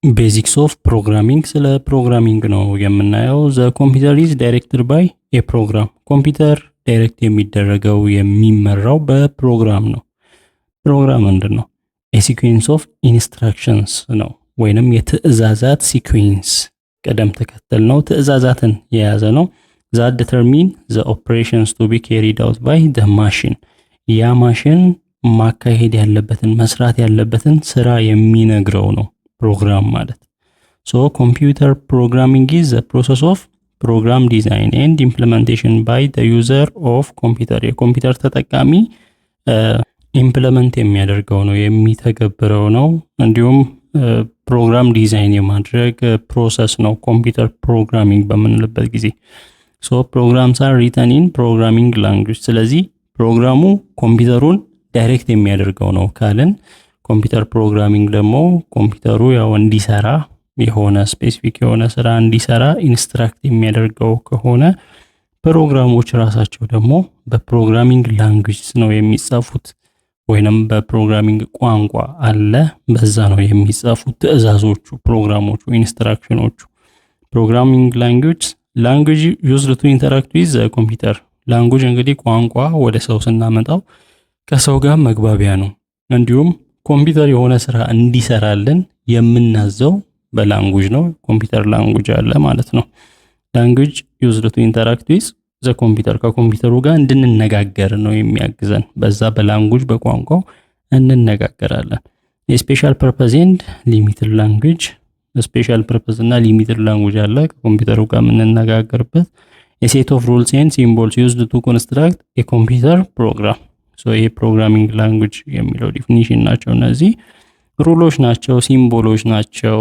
ቤዚክስ ኦፍ ፕሮግራሚንግ ስለ ፕሮግራሚንግ ነው የምናየው። ዘ ኮምፒውተር ኢዝ ዳይሬክትድ ባይ ኤ ፕሮግራም። ኮምፒውተር ዳይሬክት የሚደረገው የሚመራው በፕሮግራም ነው። ፕሮግራም ምንድን ነው? ኤ ሲኩዌንስ ኦፍ ኢንስትራክሽንስ ነው፣ ወይንም የትዕዛዛት ሲኩዌንስ ቅደም ተከተል ነው። ትዕዛዛትን የያዘ ነው። ዛት ዲተርሚን ዘ ኦፕሬሽንስ ቱ ቢ ካሪድ አውት ባይ ዘ ማሽን። ያ ማሽን ማካሄድ ያለበትን መስራት ያለበትን ስራ የሚነግረው ነው ፕሮግራም ማለት። ሶ ኮምፒውተር ፕሮግራሚንግ ኢዝ ዘ ፕሮሰስ ኦፍ ፕሮግራም ዲዛይን ኤንድ ኢምፕሊሜንቴሽን ባይ ዘ ዩዘር ኦፍ ኮምፒውተር። የኮምፒውተር ተጠቃሚ ኢምፕሊመንት የሚያደርገው ነው፣ የሚተገብረው ነው። እንዲሁም ፕሮግራም ዲዛይን የማድረግ ፕሮሰስ ነው ኮምፒውተር ፕሮግራሚንግ በምንልበት ጊዜ። ሶ ፕሮግራምስ አር ሪተን ኢን ፕሮግራሚንግ ላንጉዌጅ። ስለዚህ ፕሮግራሙ ኮምፒውተሩን ዳይሬክት የሚያደርገው ነው ካልን፣ ኮምፒውተር ፕሮግራሚንግ ደግሞ ኮምፒውተሩ ያው እንዲሰራ የሆነ ስፔሲፊክ የሆነ ስራ እንዲሰራ ኢንስትራክት የሚያደርገው ከሆነ፣ ፕሮግራሞች ራሳቸው ደግሞ በፕሮግራሚንግ ላንጉዌጅ ነው የሚጻፉት፣ ወይንም በፕሮግራሚንግ ቋንቋ አለ፣ በዛ ነው የሚጻፉት ትዕዛዞቹ፣ ፕሮግራሞቹ፣ ኢንስትራክሽኖቹ። ፕሮግራሚንግ ላንጉዌጅ ዩዝድ ቱ ኢንተራክት ዊዝ ዘ ኮምፒውተር። ላንጉዌጅ እንግዲህ ቋንቋ ወደ ሰው ስናመጣው ከሰው ጋር መግባቢያ ነው። እንዲሁም ኮምፒውተር የሆነ ስራ እንዲሰራልን የምናዘው በላንጉዌጅ ነው። ኮምፒውተር ላንጉዌጅ አለ ማለት ነው። ላንጉዌጅ ዩዝድ ቱ ኢንተራክት ዊዝ ዘ ኮምፒውተር፣ ከኮምፒውተሩ ጋር እንድንነጋገር ነው የሚያግዘን። በዛ በላንጉዌጅ በቋንቋው እንነጋገራለን። የስፔሻል ፐርፐዝ ኤንድ ሊሚትድ ላንጉዌጅ። ስፔሻል ፐርፐዝ እና ሊሚትድ ላንጉዌጅ አለ ከኮምፒውተሩ ጋር የምንነጋገርበት። የሴት ኦፍ ሩልስ ኤንድ ሲምቦልስ ዩዝድ ቱ ኮንስትራክት የኮምፒውተር ፕሮግራም። ሶ ይሄ ፕሮግራሚንግ ላንጉዌጅ የሚለው ዲፊኒሽን ናቸው። እነዚህ ሩሎች ናቸው፣ ሲምቦሎች ናቸው፣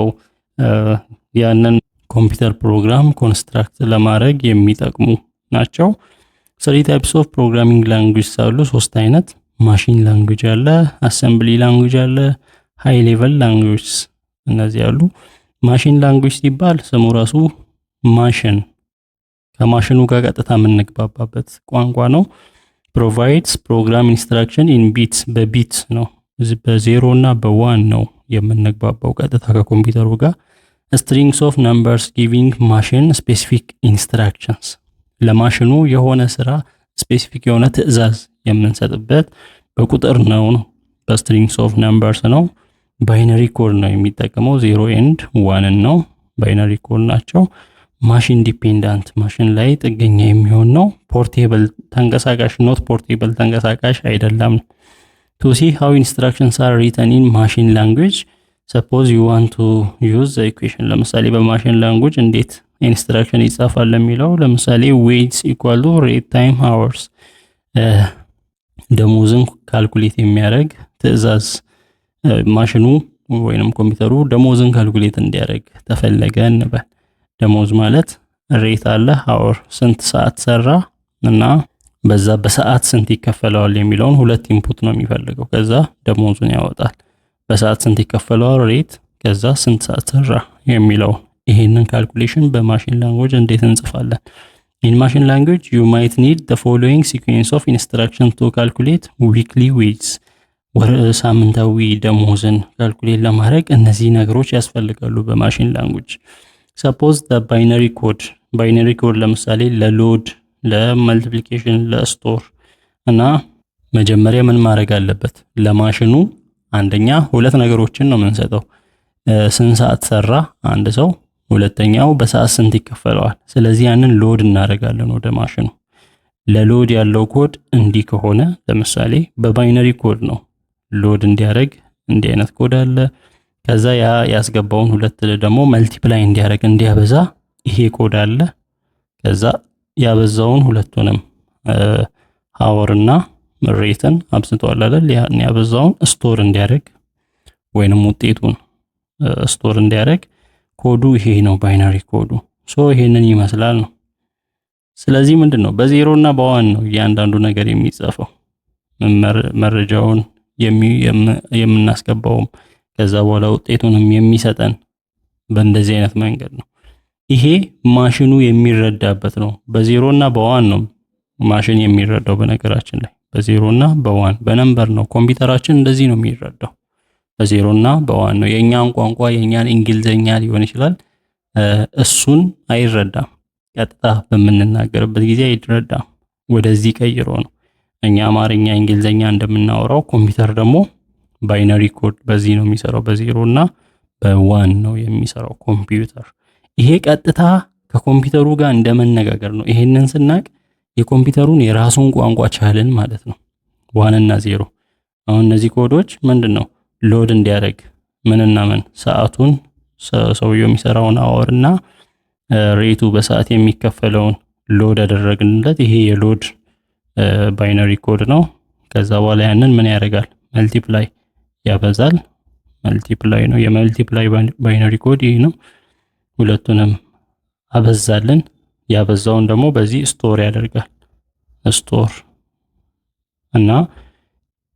ያንን ኮምፒውተር ፕሮግራም ኮንስትራክት ለማድረግ የሚጠቅሙ ናቸው። 3 ታይፕስ ኦፍ ፕሮግራሚንግ ላንጉዌጅ አሉ፣ 3 አይነት። ማሽን ላንጉዌጅ አለ፣ አሰምብሊ ላንጉዌጅ አለ፣ ሃይ ሌቨል ላንጉዌጅ። እነዚህ አሉ። ማሽን ላንጉዌጅ ሲባል ስሙ ራሱ ማሽን ከማሽኑ ጋር ቀጥታ የምንግባባበት ቋንቋ ነው። ፕሮቫይድስ ፕሮግራም ኢንስትራክሽን ኢን ቢትስ፣ በቢት ነው፣ በዜሮ እና በዋን ነው የምንግባባው ቀጥታ ከኮምፒውተሩ ጋር። ስትሪንግስ ኦፍ ነምበርስ ጊቪንግ ማሽን ስፔሲፊክ ኢንስትራክሽንስ፣ ለማሽኑ የሆነ ስራ ስፔሲፊክ የሆነ ትዕዛዝ የምንሰጥበት በቁጥር ነው፣ በስትሪንግስ ኦፍ ነምበርስ ነው። ባይነሪ ኮድ ነው የሚጠቀመው፣ 0 ኤንድ 1 ነው፣ ባይነሪ ኮድ ናቸው። ማሽን ዲፔንዳንት፣ ማሽን ላይ ጥገኛ የሚሆን ነው። ፖርቴብል ተንቀሳቃሽ፣ ኖት ፖርቴብል ተንቀሳቃሽ አይደለም። ቱ ሲ ሃው ኢንስትራክሽንስ አር ሪተን ኢን ማሽን ላንጉዌጅ ሰፖዝ ዩ ዋንት ቱ ዩዝ ዘ ኢኩዌሽን። ለምሳሌ በማሽን ላንጉዌጅ እንዴት ኢንስትራክሽን ይጻፋል ለሚለው፣ ለምሳሌ ዌይትስ ኢኳል ቱ ሬት ታይም ሃወርስ፣ ደሞዝን ካልኩሌት የሚያደርግ ትዕዛዝ ማሽኑ ወይንም ኮምፒውተሩ ደሞዝን ካልኩሌት እንዲያደርግ ተፈለገ እንበል። ደሞዝ ማለት ሬት አለ፣ ሃወር ስንት ሰዓት ሰራ እና በዛ በሰዓት ስንት ይከፈለዋል የሚለውን ሁለት ኢንፑት ነው የሚፈልገው። ከዛ ደሞዙን ያወጣል። በሰዓት ስንት ይከፈለዋል ሬት፣ ከዛ ስንት ሰዓት ሰራ የሚለው። ይሄንን ካልኩሌሽን በማሽን ላንጉዌጅ እንዴት እንጽፋለን? ኢን ማሽን ላንጉዌጅ ዩ ማይት ኒድ ዘ ፎሎዊንግ ሲኩዌንስ ኦፍ ኢንስትራክሽን ቱ ካልኩሌት ዊክሊ ዌጅስ። ሳምንታዊ ደሞዝን ካልኩሌት ለማድረግ እነዚህ ነገሮች ያስፈልጋሉ በማሽን ላንጉዌጅ። ሰፖዝ ዘ ባይነሪ ኮድ፣ ባይነሪ ኮድ ለምሳሌ ለሎድ፣ ለመልቲፕሊኬሽን፣ ለስቶር እና መጀመሪያ ምን ማድረግ አለበት? ለማሽኑ አንደኛ ሁለት ነገሮችን ነው የምንሰጠው። ስንት ሰዓት ሰራ አንድ ሰው፣ ሁለተኛው በሰዓት ስንት ይከፈለዋል። ስለዚህ ያንን ሎድ እናደርጋለን ወደ ማሽኑ። ለሎድ ያለው ኮድ እንዲህ ከሆነ ለምሳሌ በባይነሪ ኮድ ነው ሎድ እንዲያደርግ እንዲህ አይነት ኮድ አለ። ከዛ ያ ያስገባውን ሁለት ደግሞ መልቲፕላይ እንዲያደርግ እንዲያበዛ ይሄ ኮድ አለ። ከዛ ያበዛውን ሁለቱንም ሃወር እና ሬትን አብዝቷል አይደል? ያን ያበዛውን ስቶር እንዲያደርግ ወይንም ውጤቱን ስቶር እንዲያደርግ ኮዱ ይሄ ነው ባይነሪ ኮዱ። ሶ ይሄንን ይመስላል ነው። ስለዚህ ምንድነው በዜሮ እና በዋን ነው እያንዳንዱ ነገር የሚጻፈው፣ መረጃውን የምናስገባውም ከዛ በኋላ ውጤቱንም የሚሰጠን በእንደዚህ አይነት መንገድ ነው። ይሄ ማሽኑ የሚረዳበት ነው። በዜሮ እና በዋን ነው ማሽን የሚረዳው። በነገራችን ላይ በዜሮ እና በዋን በነምበር ነው ኮምፒውተራችን እንደዚህ ነው የሚረዳው። በዜሮ እና በዋን ነው። የኛን ቋንቋ የኛን እንግሊዘኛ ሊሆን ይችላል እሱን አይረዳም። ቀጥታ በምንናገርበት ጊዜ አይረዳም። ወደዚህ ቀይሮ ነው። እኛ አማርኛ እንግሊዘኛ እንደምናወራው ኮምፒውተር ደግሞ ባይነሪ ኮድ በዚህ ነው የሚሰራው፣ በዜሮ እና በዋን ነው የሚሰራው ኮምፒውተር። ይሄ ቀጥታ ከኮምፒውተሩ ጋር እንደመነጋገር ነው። ይሄንን ስናቅ የኮምፒውተሩን የራሱን ቋንቋ ቻልን ማለት ነው። ዋን እና ዜሮ። አሁን እነዚህ ኮዶች ምንድነው ሎድ እንዲያደርግ ምንና ምን ሰዓቱን ሰውየው የሚሰራውን አወር እና ሬቱ በሰዓት የሚከፈለውን ሎድ ያደረግንለት። ይሄ የሎድ ባይነሪ ኮድ ነው። ከዛ በኋላ ያንን ምን ያደርጋል መልቲፕላይ ያበዛል። መልቲፕላይ ነው የመልቲፕላይ ባይነሪ ኮድ ይሄ ነው። ሁለቱንም አበዛልን። ያበዛውን ደግሞ በዚህ ስቶር ያደርጋል። ስቶር እና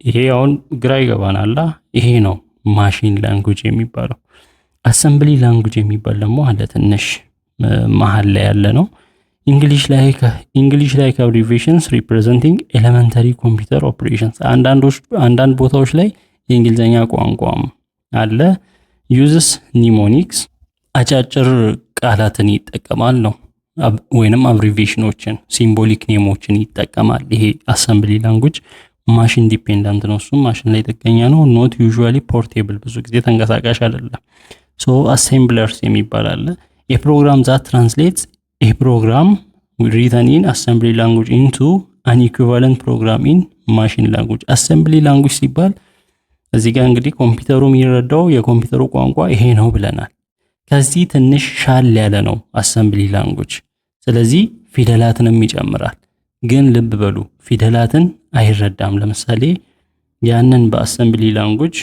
ይሄ አሁን ግራ ይገባናል። ይሄ ነው ማሽን ላንጉጅ የሚባለው። አሰምብሊ ላንጉጅ የሚባል ደግሞ አለ ትንሽ መሃል ላይ ያለ ነው። እንግሊሽ ላይክ አብሪቬሽንስ ሪፕሬዘንቲንግ ኤሌመንተሪ ኮምፒውተር ኦፕሬሽንስ። አንዳንድ ቦታዎች ላይ የእንግሊዘኛ ቋንቋም አለ። ዩዝስ ኒሞኒክስ አጫጭር ቃላትን ይጠቀማል ነው ወይንም አብሪቬሽኖችን ሲምቦሊክ ኔሞችን ይጠቀማል። ይሄ አሰምብሊ ላንጉጅ ማሽን ዲፔንደንት ነው። እሱም ማሽን ላይ ጥገኛ ነው። ኖት ዩዥዋሊ ፖርቴብል፣ ብዙ ጊዜ ተንቀሳቃሽ አይደለም። ሶ አሴምብለርስ የሚባል አለ። የፕሮግራም ዛት ትራንስሌትስ a program written in assembly language into an equivalent program in machine language። assembly language ሲባል እዚህ ጋር እንግዲህ ኮምፒውተሩ የሚረዳው የኮምፒውተሩ ቋንቋ ይሄ ነው ብለናል። ከዚህ ትንሽ ሻል ያለ ነው assembly language። ስለዚህ ፊደላትንም ይጨምራል። ግን ልብ በሉ ፊደላትን አይረዳም። ለምሳሌ ያንን በአሰምብሊ ላንጉጅ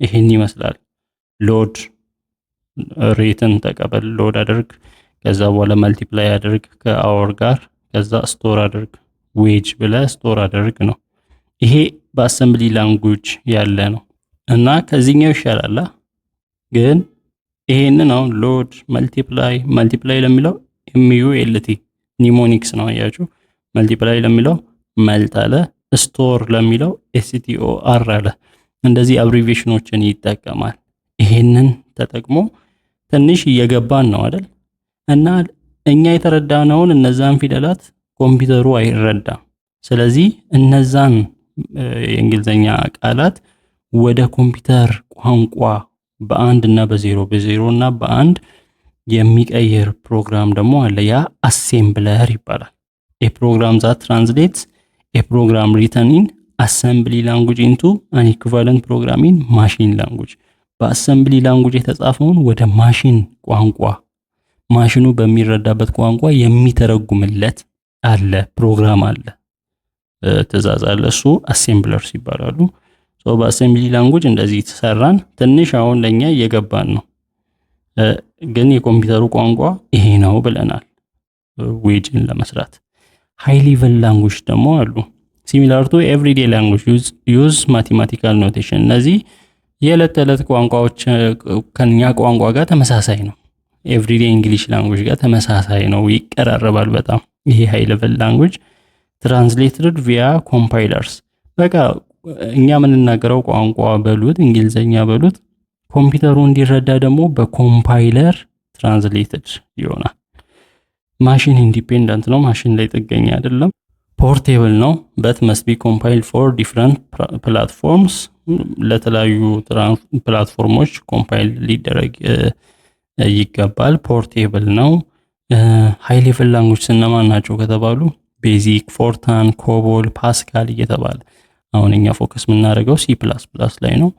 ይሄን ይመስላል። ሎድ ሬትን ተቀበል፣ ሎድ አድርግ፣ ከዛ በኋላ መልቲፕላይ አድርግ ከአወር ጋር፣ ከዛ ስቶር አድርግ፣ ዌጅ ብለ ስቶር አድርግ ነው። ይሄ በአሰምብሊ ላንጉጅ ያለ ነው እና ከዚህኛው ይሻላል። ግን ይሄንን አሁን ሎድ መልቲፕላይ ለሚለው ኤምዩኤልቲ ኒሞኒክስ ነው አያችሁ። መልቲፕላይ ለሚለው መልት አለ፣ ስቶር ለሚለው ኤስቲኦአር አለ። እንደዚህ አብሪቬሽኖችን ይጠቀማል። ይሄንን ተጠቅሞ ትንሽ እየገባን ነው አይደል? እና እኛ የተረዳነውን እነዛን ፊደላት ኮምፒውተሩ አይረዳም። ስለዚህ እነዛን የእንግሊዘኛ ቃላት ወደ ኮምፒውተር ቋንቋ በአንድ እና በዜሮ እና በአንድ የሚቀይር ፕሮግራም ደግሞ አለ። ያ አሴምብለር ይባላል። የፕሮግራም ዛት ትራንስሌትስ የፕሮግራም ሪተን ኢን አሰምብሊ ላንጉጅ ኢንቱ አን ኢኩቫለንት ፕሮግራም ኢን ማሽን ላንጉጅ። በአሰምብሊ ላንጉጅ የተጻፈውን ወደ ማሽን ቋንቋ ማሽኑ በሚረዳበት ቋንቋ የሚተረጉምለት አለ፣ ፕሮግራም አለ፣ ትእዛዝ አለ። እሱ አሴምብለርስ ይባላሉ። በአሰምብሊ ላንጉጅ እንደዚህ ተሰራን። ትንሽ አሁን ለኛ እየገባን ነው፣ ግን የኮምፒውተሩ ቋንቋ ይሄ ነው ብለናል ዌጅን ለመስራት። ሃይ ሌቨል ላንጉጅ ደግሞ አሉ። ሲሚላር ቱ ኤቭሪዴ ላንጉጅ ዩዝ ማቴማቲካል ኖቴሽን። እነዚህ የዕለት ተዕለት ቋንቋዎች ከኛ ቋንቋ ጋር ተመሳሳይ ነው። ኤቭሪዴ እንግሊሽ ላንጉጅ ጋር ተመሳሳይ ነው፣ ይቀራረባል በጣም። ይሄ ሃይ ሌቨል ላንጉጅ ትራንስሌትድ ቪያ ኮምፓይለርስ። በቃ እኛ የምንናገረው ቋንቋ በሉት እንግሊዘኛ በሉት ኮምፒውተሩ እንዲረዳ ደግሞ በኮምፓይለር ትራንስሌትድ ይሆናል። ማሽን ኢንዲፔንደንት ነው፣ ማሽን ላይ ጥገኛ አይደለም። ፖርቴብል ነው በት መስት ቢ ኮምፓይልድ ፎር ዲፍረንት ፕላትፎርምስ። ለተለያዩ ፕላትፎርሞች ኮምፓይል ሊደረግ ይገባል። ፖርቴብል ነው። ሃይ ሌቨል ላንጉጅ እነማን ናቸው ከተባሉ ቤዚክ፣ ፎርታን፣ ኮቦል፣ ፓስካል እየተባለ አሁን እኛ ፎከስ የምናደርገው ሲ ፕላስ ፕላስ ላይ ነው።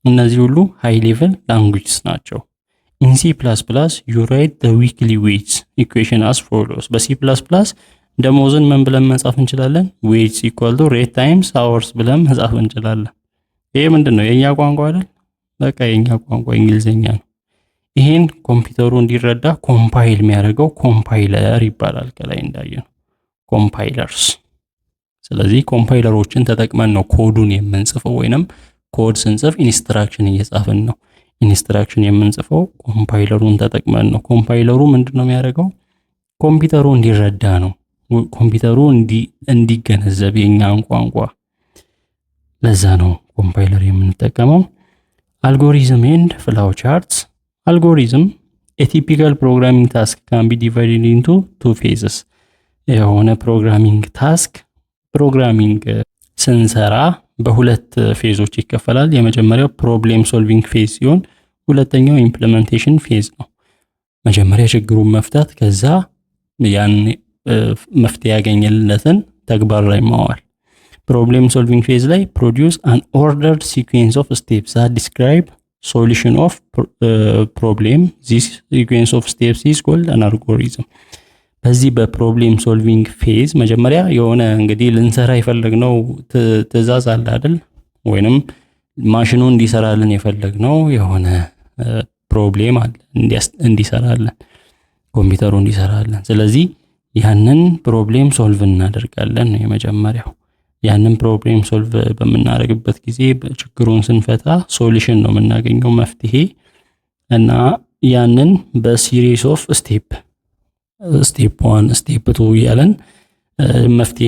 እነዚህ ሁሉ ሃይ ሌቨል ላንጉጅስ ናቸው። ኢን ሲ ፕላስ ፕላስ ዩ ራይት ዘ ዊክሊ ዌጅ ኢኩዌሽን አስ ፎሎውስ። በሲ ፕላስ ፕላስ ደሞዝን ምን ብለን መጻፍ እንችላለን? ዌጅ ኢኳል ቱ ሬት ታይምስ አወርስ ብለን መጻፍ እንችላለን። ይሄ ምንድነው? የኛ ቋንቋ አይደል? በቃ የኛ ቋንቋ እንግሊዘኛ ነው። ይሄን ኮምፒውተሩ እንዲረዳ ኮምፓይል የሚያደርገው ኮምፓይለር ይባላል። ከላይ እንዳየነው ኮምፓይለርስ። ስለዚህ ኮምፓይለሮችን ተጠቅመን ነው ኮዱን የምንጽፈው፣ ወይንም ኮድ ስንጽፍ ኢንስትራክሽን እየጻፍን ነው። ኢንስትራክሽን የምንጽፈው ኮምፓይለሩን ተጠቅመን ነው። ኮምፓይለሩ ምንድነው የሚያደርገው? ኮምፒውተሩ እንዲረዳ ነው። ኮምፒውተሩ እንዲገነዘብ የኛን ቋንቋ። ለዛ ነው ኮምፓይለር የምንጠቀመው። Algorithm and flow charts. Algorithm, a typical programming task can be divided into two phases. የሆነ ፕሮግራሚንግ ታስክ ፕሮግራሚንግ ስንሰራ በሁለት ፌዞች ይከፈላል። የመጀመሪያው ፕሮብሌም ሶልቪንግ ፌዝ ሲሆን ሁለተኛው ኢምፕሊሜንቴሽን ፌዝ ነው። መጀመሪያ ችግሩን መፍታት ከዛ ያን መፍትሄ ያገኘለትን ተግባር ላይ ማዋል። ፕሮብሌም ሶልቪንግ ፌዝ ላይ produce an ordered sequence of steps that describe solution of problem. This sequence of steps is called an algorithm. በዚህ በፕሮብሌም ሶልቪንግ ፌዝ መጀመሪያ የሆነ እንግዲህ ልንሰራ የፈለግነው ትዕዛዝ አለ አይደል? ወይንም ማሽኑ እንዲሰራልን የፈለግነው የሆነ ፕሮብሌም አለ እንዲሰራልን፣ ኮምፒውተሩ እንዲሰራልን። ስለዚህ ያንን ፕሮብሌም ሶልቭ እናደርጋለን ነው የመጀመሪያው። ያንን ፕሮብሌም ሶልቭ በምናደርግበት ጊዜ ችግሩን ስንፈታ ሶሉሽን ነው የምናገኘው መፍትሄ። እና ያንን በሲሪስ ኦፍ ስቴፕ 1 ስቴፕ 2 ያለን መፍትሄ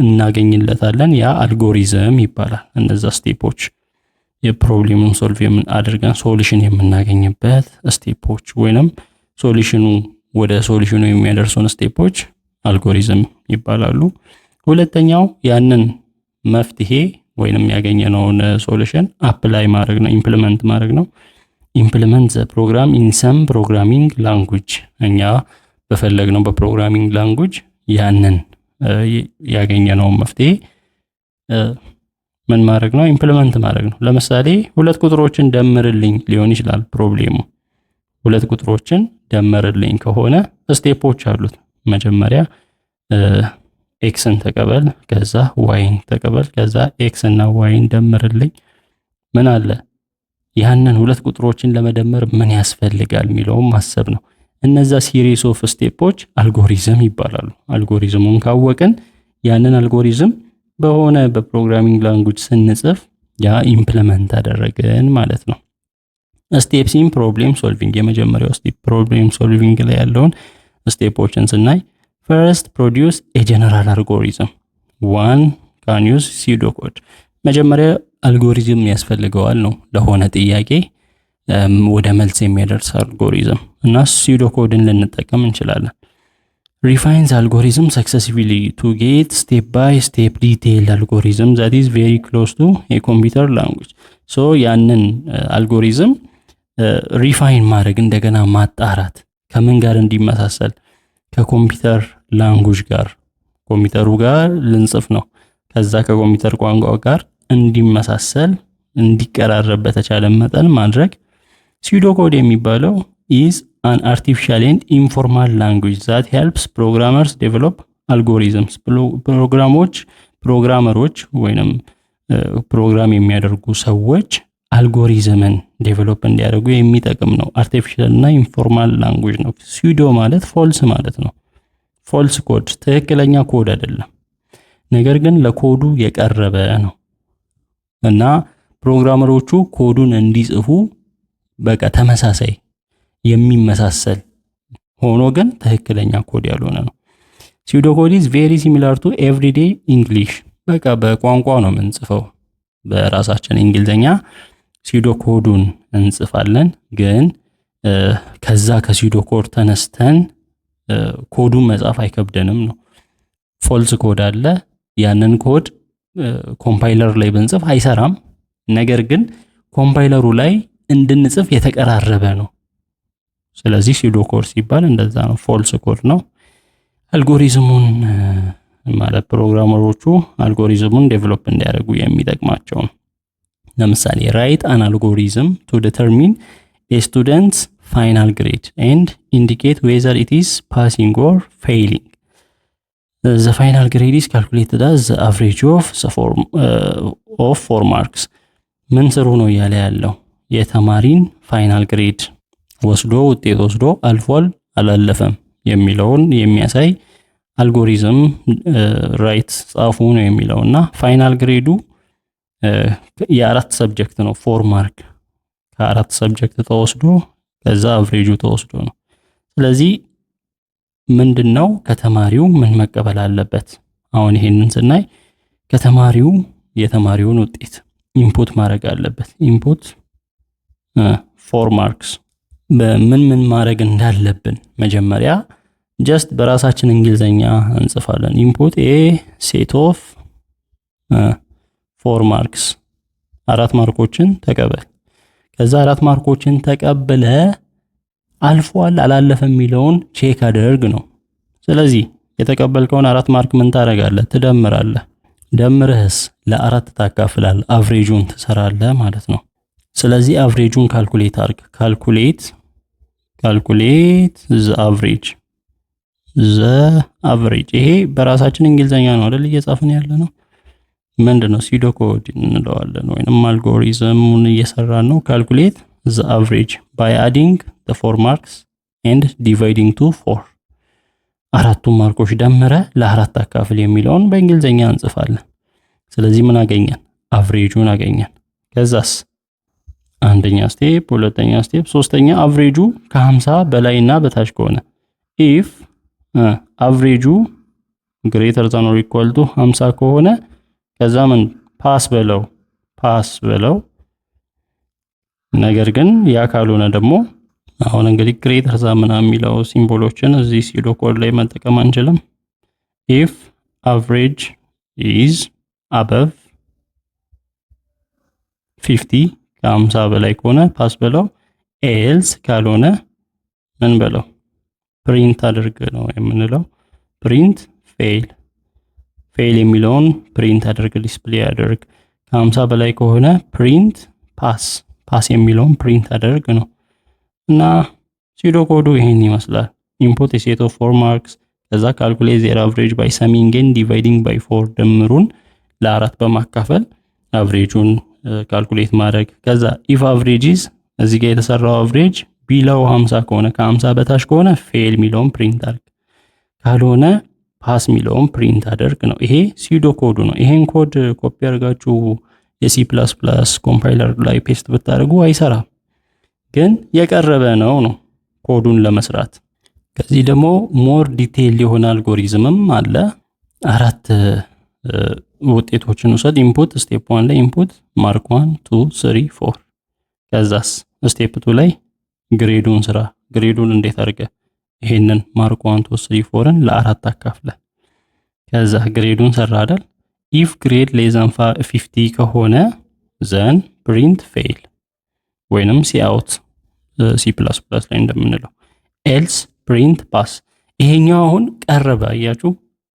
እናገኝለታለን። ያ አልጎሪዝም ይባላል። እነዛ ስቴፖች የፕሮብሌሙን ሶልቭ አድርገን ሶሉሽን የምናገኝበት ስቴፖች ወይንም ሶሉሽኑ ወደ ሶሉሽኑ የሚያደርሱን ስቴፖች አልጎሪዝም ይባላሉ። ሁለተኛው ያንን መፍትሄ ወይንም ያገኘነውን ሶሉሽን አፕላይ ማድረግ ነው፣ ኢምፕሊመንት ማድረግ ነው። ኢምፕሊመንት ዘ ፕሮግራም ኢን ሰም ፕሮግራሚንግ ላንጉጅ፣ እኛ በፈለግነው በፕሮግራሚንግ ላንጉጅ ያንን ያገኘነውን መፍትሄ ምን ማድረግ ነው? ኢምፕሊመንት ማድረግ ነው። ለምሳሌ ሁለት ቁጥሮችን ደምርልኝ ሊሆን ይችላል ፕሮብሌሙ። ሁለት ቁጥሮችን ደምርልኝ ከሆነ ስቴፖች አሉት። መጀመሪያ ኤክስን ተቀበል፣ ከዛ ዋይን ተቀበል፣ ከዛ ኤክስ እና ዋይን ደምርልኝ። ምን አለ? ያንን ሁለት ቁጥሮችን ለመደመር ምን ያስፈልጋል የሚለውም ማሰብ ነው። እነዛ ሲሪስ ኦፍ ስቴፖች አልጎሪዝም ይባላሉ። አልጎሪዝሙን ካወቅን ያንን አልጎሪዝም በሆነ በፕሮግራሚንግ ላንጉጅ ስንጽፍ ያ ኢምፕሊመንት አደረግን ማለት ነው። ስቴፕስ ኢን ፕሮብሌም ሶልቪንግ፣ የመጀመሪያው ስቴፕ ፕሮብሌም ሶልቪንግ ላይ ያለውን ስቴፖችን ስናይ first produce a general algorithm. one can use pseudocode. መጀመሪያ አልጎሪዝም ያስፈልገዋል ነው ለሆነ ጥያቄ ወደ መልስ የሚያደርስ አልጎሪዝም እና pseudocode ልንጠቀም እንችላለን። refine the algorithm successfully to get step by step detailed algorithm that is very close to a computer language. so ያንን አልጎሪዝም ሪፋይን ማድረግ እንደገና ማጣራት ከምን ጋር እንዲመሳሰል ከኮምፒውተር ላንጉጅ ጋር ኮምፒውተሩ ጋር ልንጽፍ ነው። ከዛ ከኮምፒውተር ቋንቋ ጋር እንዲመሳሰል እንዲቀራረብ በተቻለ መጠን ማድረግ። pseudocode የሚባለው is an artificial and informal language that helps programmers develop algorithms. ፕሮግራመሮች ወይንም ፕሮግራም የሚያደርጉ ሰዎች አልጎሪዝምን ዴቨሎፕ እንዲያደርጉ የሚጠቅም ነው። አርቲፊሻል እና ኢንፎርማል ላንጉጅ ነው። pseudo ማለት ፎልስ ማለት ነው። ፎልስ ኮድ ትክክለኛ ኮድ አይደለም፣ ነገር ግን ለኮዱ የቀረበ ነው እና ፕሮግራመሮቹ ኮዱን እንዲጽፉ በቃ ተመሳሳይ የሚመሳሰል ሆኖ ግን ትክክለኛ ኮድ ያልሆነ ነው። pseudocode is very similar to everyday English። በቃ በቋንቋ ነው የምንጽፈው በራሳችን እንግሊዘኛ pseudocode-ን እንጽፋለን፣ ግን ከዛ ከpseudocode ተነስተን ኮዱን መጻፍ አይከብደንም ነው። ፎልስ ኮድ አለ፣ ያንን ኮድ ኮምፓይለር ላይ ብንጽፍ አይሰራም፣ ነገር ግን ኮምፓይለሩ ላይ እንድንጽፍ የተቀራረበ ነው። ስለዚህ pseudocode ሲባል እንደዛ ነው፣ ፎልስ ኮድ ነው። አልጎሪዝሙን ማለት ፕሮግራመሮቹ አልጎሪዝሙን ዴቨሎፕ እንዲያደርጉ የሚጠቅማቸው። ለምሳሌ write an algorithm to determine a student's final grade and indicate whether it is passing or failing. The final grade is calculated as the average of the 4 marks. ምን ስሩ ነው ያለ ያለው የተማሪን ፋይናል ግሬድ ወስዶ ውጤት ወስዶ አልፏል አላለፈም የሚለውን የሚያሳይ አልጎሪዝም ራይት ጻፉ ነው የሚለውና ፋይናል ግሬዱ የአራት ሰብጀክት ነው። 4 ማርክ ከአራት ሰብጀክት ተወስዶ ከዛ አቨሬጁ ተወስዶ ነው። ስለዚህ ምንድነው ከተማሪው ምን መቀበል አለበት? አሁን ይሄንን ስናይ ከተማሪው የተማሪውን ውጤት ኢንፑት ማድረግ አለበት። ኢንፑት 4 ማርክስ በምን ምን ማድረግ እንዳለብን መጀመሪያ ጀስት በራሳችን እንግሊዘኛ እንጽፋለን። ኢንፑት ኤ ሴት ኦፍ 4 ማርክስ 4 ማርኮችን ተቀበል። ከዛ 4 ማርኮችን ተቀበለ አልፏል አላለፈም የሚለውን ቼክ አድርግ ነው። ስለዚህ የተቀበልከውን 4 ማርክ ምን ታደርጋለህ? ትደምራለህ። ደምረህስ ለ4 ታካፍላለህ። አቨሬጁን ትሰራለህ ማለት ነው። ስለዚህ አቨሬጁን ካልኩሌት አድርግ። ካልኩሌት ዘ አቨሬጅ ይሄ በራሳችን እንግሊዘኛ ነው አይደል እየጻፍን ያለ ነው። ምንድነው ሲዶ ኮድ እንለዋለን ወይንም አልጎሪዝሙን እየሰራን ነው። ካልኩሌት ዘ አቨሬጅ ባይ አዲንግ the 4 marks and dividing to 4 አራቱን ማርኮች ደምረ ለአራት አካፍል የሚለውን በእንግሊዘኛ እንጽፋለን። ስለዚህ ምን አገኘን? አቨሬጁን አገኘን። ከዛስ አንደኛ ስቴፕ፣ ሁለተኛ ስቴፕ፣ ሶስተኛ አቨሬጁ ከ50 በላይና በታች ከሆነ if አቨሬጁ greater than or equal to 50 ከሆነ ከዛ ምን ፓስ በለው። ነገር ግን ያ ካልሆነ ደግሞ አሁን እንግዲህ ግሬተር ዛን ምናምን የሚለው ሲምቦሎችን እዚህ ሲዶ ኮድ ላይ መጠቀም አንችልም። if average is above 50 ከ50 በላይ ከሆነ ፓስ በለው። else ካልሆነ ምን በለው? ፕሪንት አድርግ ነው የምንለው። ፕሪንት ፌል የሚለውን ፕሪንት አድርግ፣ ዲስፕሌይ አድርግ። ከ50 በላይ ከሆነ ፕሪንት ፓስ የሚለውን ፕሪንት አድርግ ነው። እና ሲዶ ኮዱ ይሄን ይመስላል። ኢንፑት a set of 4 marks ከዛ calculate their average by summing and dividing by 4 ድምሩን ለአራት በማካፈል አቨሬጁን ካልኩሌት ማድረግ። ከዛ if average is እዚህ ጋር የተሰራው አቨሬጅ below 50 ከሆነ ከ50 በታች ከሆነ ፌል የሚለውን ፕሪንት አድርግ፣ ካልሆነ ፓስ የሚለውን ፕሪንት አድርግ ነው። ይሄ ሲዶ ኮዱ ነው። ይሄን ኮድ ኮፒ አድርጋችሁ የሲ++ ኮምፓይለር ላይ ፔስት ብታደርጉ አይሰራም፣ ግን የቀረበ ነው ኮዱን ለመስራት። ከዚህ ደግሞ ሞር ዲቴይል የሆነ አልጎሪዝምም አለ። 4 ውጤቶችን ውሰድ። ኢንፑት ስቴፕ 1 ላይ ኢንፑት ማርክ 1 2 3 4 ከዛስ ስቴፕ 2 ላይ ግሬዱን ስራ። ግሬዱን እንዴት አድርገ ይሄንን ማርክ 1 2 3 4ን ለአራት አካፍለ ከዛ ግሬዱን ሰራ አይደል? if grade less than 50 ከሆነ then print fail ወይንም cout C++ ላይ እንደምንለው else print pass። ይሄኛው አሁን ቀረበ። አያችሁ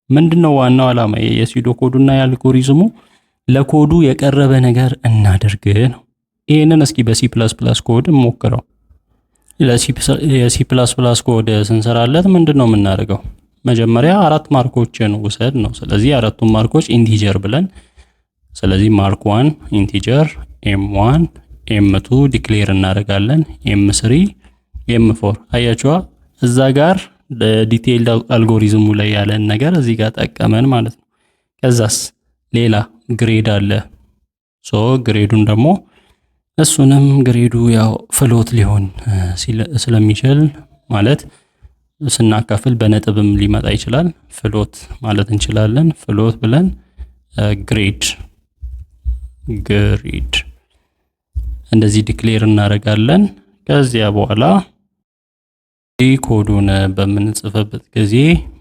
ምንድነው ዋናው ዓላማ የሲዶ ኮዱና የአልጎሪዝሙ? ለኮዱ የቀረበ ነገር እናድርግ ነው። ይሄንን እስኪ በሲ++ ኮድ ሞክረው። ለሲ++ ኮድ ስንሰራለት ምንድነው የምናደርገው? መጀመሪያ 4 ማርኮችን ውሰድ ነው። ስለዚህ አራቱን ማርኮች ኢንቲጀር ብለን ስለዚህ ማርክ 1 ኢንቲጀር m1 m2 ዲክሌር እናደርጋለን። m3 m4 አያችኋ እዛ ጋር ዲቴይልድ አልጎሪዝሙ ላይ ያለን ነገር እዚህ ጋር ጠቀመን ማለት ነው። ከዛስ ሌላ ግሬድ አለ። ግሬዱን ደግሞ እሱንም ግሬዱ ያው ፍሎት ሊሆን ስለሚችል ማለት ስናካፍል በነጥብም ሊመጣ ይችላል። ፍሎት ማለት እንችላለን። ፍሎት ብለን ግሬድ እንደዚህ ዲክሌር እናደርጋለን። ከዚያ በኋላ ኮዱን በምንጽፍበት ጊዜ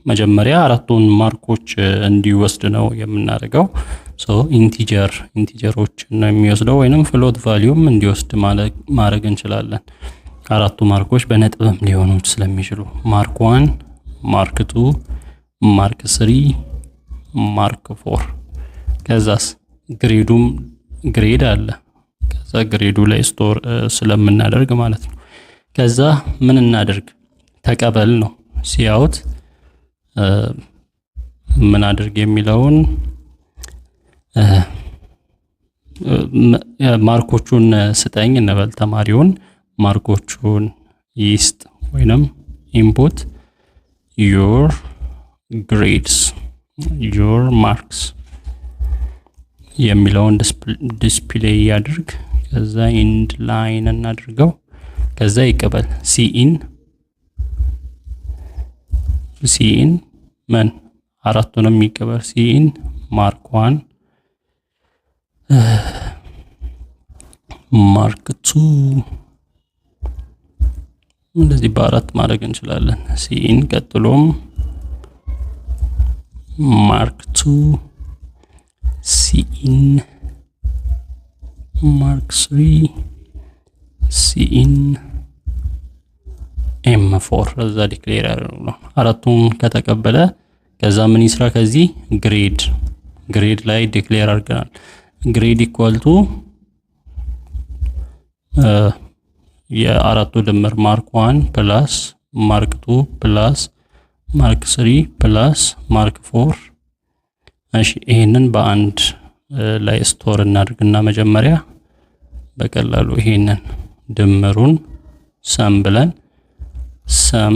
መጀመሪያ አራቱን ማርኮች እንዲወስድ ነው የምናደርገው። ኢንቲጀሮች ነው የሚወስደው ወይንም ፍሎት ቫልዩም እንዲወስድ ማድረግ እንችላለን። አራቱ ማርኮች በነጥብም ሊሆኑ ስለሚችሉ ማርክ 1 ማርክ 2 ማርክ 3 ማርክ 4 ከዛስ ግሬዱም ግሬድ አለ። ከዛ ግሬዱ ላይ ስቶር ስለምናደርግ ማለት ነው። ከዛ ምን እናደርግ? ተቀበል ነው። ሲያውት ምን አድርግ የሚለውን ማርኮቹን ስጠኝ እንበል። ተማሪውን ማርኮቹን ይስጥ ወይንም ኢንፑት your grades your marks የሚለውን ዲስፕሌይ ያድርግ። ከዛ ኢንድ ላይን እናድርገው። ከዛ ይቀበል ሲኢን ምን አራቱንም ይቀበል። ሲኢን ማርክ 1 ማርክ 2 እንደዚህ በአራት ማድረግ እንችላለን። ሲኢን ቀጥሎም ማርክ 2 ሲኢን ማርክ 3 ሲኢን M4 እዛ ዲክሌር ያደርጋል። አራቱን ከተቀበለ ከዛ ምን ይስራ? ከዚህ ግሬድ ላይ ዲክሌር አድርገናል። ግሬድ ኢኳል ቱ የአራቱ ድምር ማርክ 1 ፕላስ ማርክ 2 ፕላስ ማርክ 3 ፕላስ ማርክ 4። እሺ ይሄንን በአንድ ላይ ስቶር እናድርግና መጀመሪያ በቀላሉ ይሄንን ድምሩን ሰም ብለን ሰም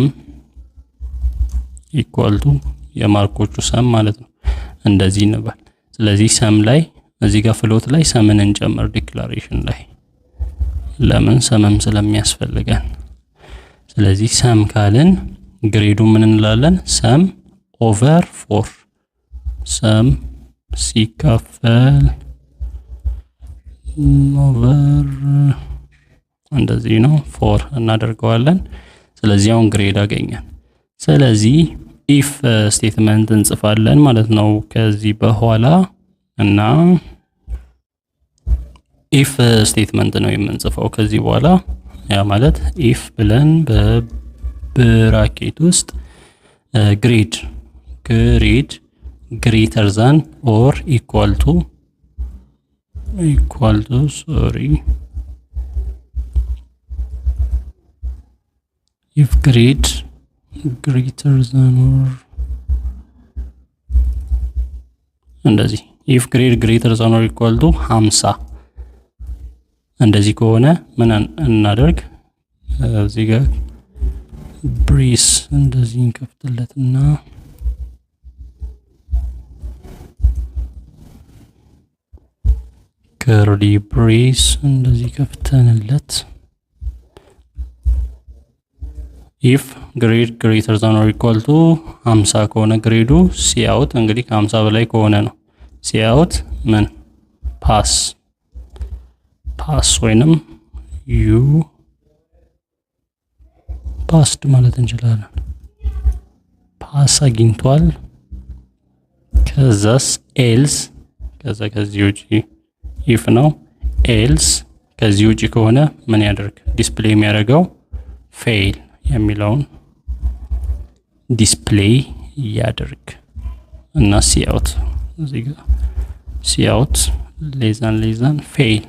ኢኳል ቱ የማርኮቹ ሰም ማለት ነው። እንደዚህ እንባል። ስለዚህ ሰም ላይ እዚህ ጋር ፍሎት ላይ ሰምን እንጨምር ዲክላሬሽን ላይ ለምን ሰምም ስለሚያስፈልገን። ስለዚህ ሰም ካልን ግሬዱ ምን እንላለን? ሰም ኦቨር 4 ሰም ሲካፈል ኦቨር እንደዚህ ነው 4 እናደርገዋለን። ስለዚህ አሁን ግሬድ አገኘን። ስለዚህ ኢፍ ስቴትመንት እንጽፋለን ማለት ነው ከዚህ በኋላ እና ኢፍ ስቴትመንት ነው የምንጽፈው ከዚህ በኋላ። ያ ማለት ኢፍ ብለን በብራኬት ውስጥ ግሬድ ግሬተር ዛን ኦር ኢኳል ቱ ኢፍ ግሬድ ግሬተር ዛን ኦር እንደዚህ ኢፍ ግሬድ ግሬተር ዛን ኦር ኢኳል ቱ 50 እንደዚህ ከሆነ ምን እናደርግ? እዚህ ጋር ብሬስ እንደዚህ እንከፍትለትና ከርሊ ብሬስ እንደዚህ ከፍተንለት ኢፍ ግሬድ ግሬተር ዛን ኦር ኢኳል ቱ 50 ከሆነ ግሬዱ ሲአውት እንግዲህ ከ50 በላይ ከሆነ ነው ሲአውት ምን ፓስ ወይንም ዩ ፓስድ ማለት እንችላለን። ፓስ አግኝቷል። ከዛስ ኤልስ ከዚህ ውጪ ኢፍ ነው። ኤልስ ከዚህ ውጪ ከሆነ ምን ያደርግ? ዲስፕሌይ የሚያደርገው ፌል የሚለውን ዲስፕሌይ ያደርግ እና ሲአውት እዚህ ጋር ሲአውት ሌዛን ፌል።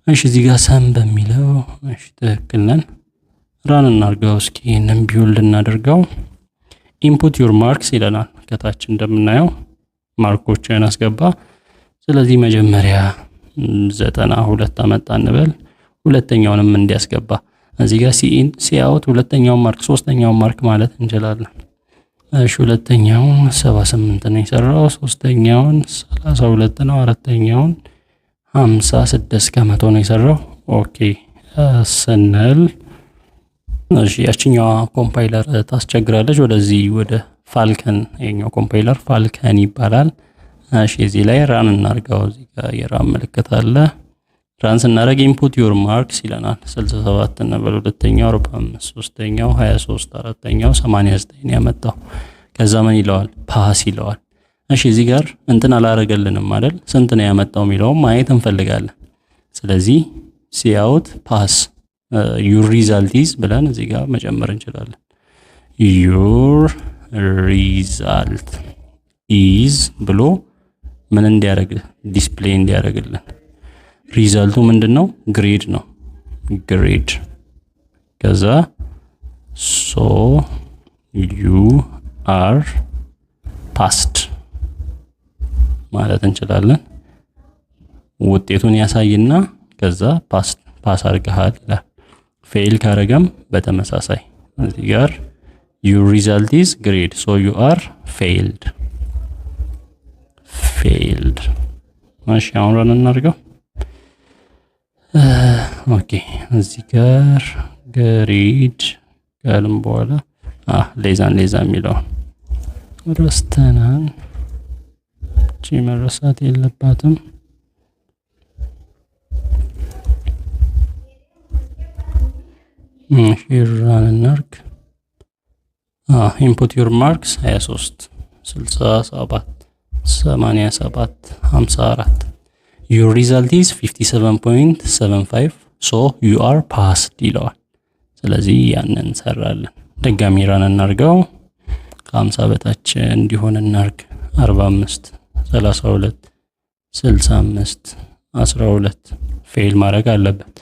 እሺ እዚህ ጋር ሰም በሚለው እሺ ትክክል ነን። ራን እናድርገው እስኪ ይሄንን ቢውልድ እናድርገው። ኢንፑት ዩር ማርክስ ይለናል። ከታች እንደምናየው ማርኮችን አስገባ። ስለዚህ መጀመሪያ 92 አመጣ እንበል። ሁለተኛውንም እንዲያስገባ እዚህ ጋር ሲኢን ሲአውት ሁለተኛው ማርክ ሶስተኛው ማርክ ማለት እንችላለን። እሺ ሁለተኛው 78 ነው የሰራው፣ ሶስተኛውን 32 ነው፣ አራተኛውን 56 ከመቶ ነው የሰራው። ኦኬ ስንል እሺ ያቺኛዋ ኮምፓይለር ታስቸግራለች። ወደዚህ ወደ ፋልከን የኛው ኮምፓይለር ፋልከን ይባላል። እሺ እዚህ ላይ ራን እናርጋው። እዚህ ጋር የራን ምልክት አለ። ራን ስናደርግ ኢንፑት ዩር ማርክስ ይለናል። 67 ነበር፣ ሁለተኛው 45፣ ሶስተኛው 23፣ አራተኛው 89 ያመጣው። ከዛ ምን ይለዋል? ፓስ ይለዋል። እሺ እዚህ ጋር እንትን አላረገልንም አይደል? ስንት ነው ያመጣው የሚለውን ማየት እንፈልጋለን። ስለዚህ ሲአውት ፓስ ዩር ሪዛልት ኢዝ ብለን እዚህ ጋር መጨመር እንችላለን። ዩር ሪዛልት ኢዝ ብሎ ምን እንዲያደርግ ዲስፕሌይ እንዲያደርግልን። ሪዛልቱ ምንድነው? ግሬድ ነው። ግሬድ ከዛ ሶ ዩ አር ፓስድ ማለት እንችላለን። ውጤቱን ያሳይና ከዛ ፓስ አድርገሃል ይላል። ፌል ካረገም በተመሳሳይ እዚህ ጋር your result is grade so you are failed። እሺ አሁን ረን እናድርገው። ኦኬ እዚህ ጋር ግሬድ ካልም በኋላ ሌዛን የሚለው ረስተናል። እቺ መረሳት የለባትም። ራን እናርግ። ኢንፑት ዩር ማርክስ 23 67 87 54 your result is 57.75 so you are passed ይለዋል። ስለዚህ ያንን እንሰራለን። ድጋሚ ራን እናርገው። ከ50 በታች እንዲሆን እናርግ። 45 32 65 12 ፌል ማድረግ አለበት።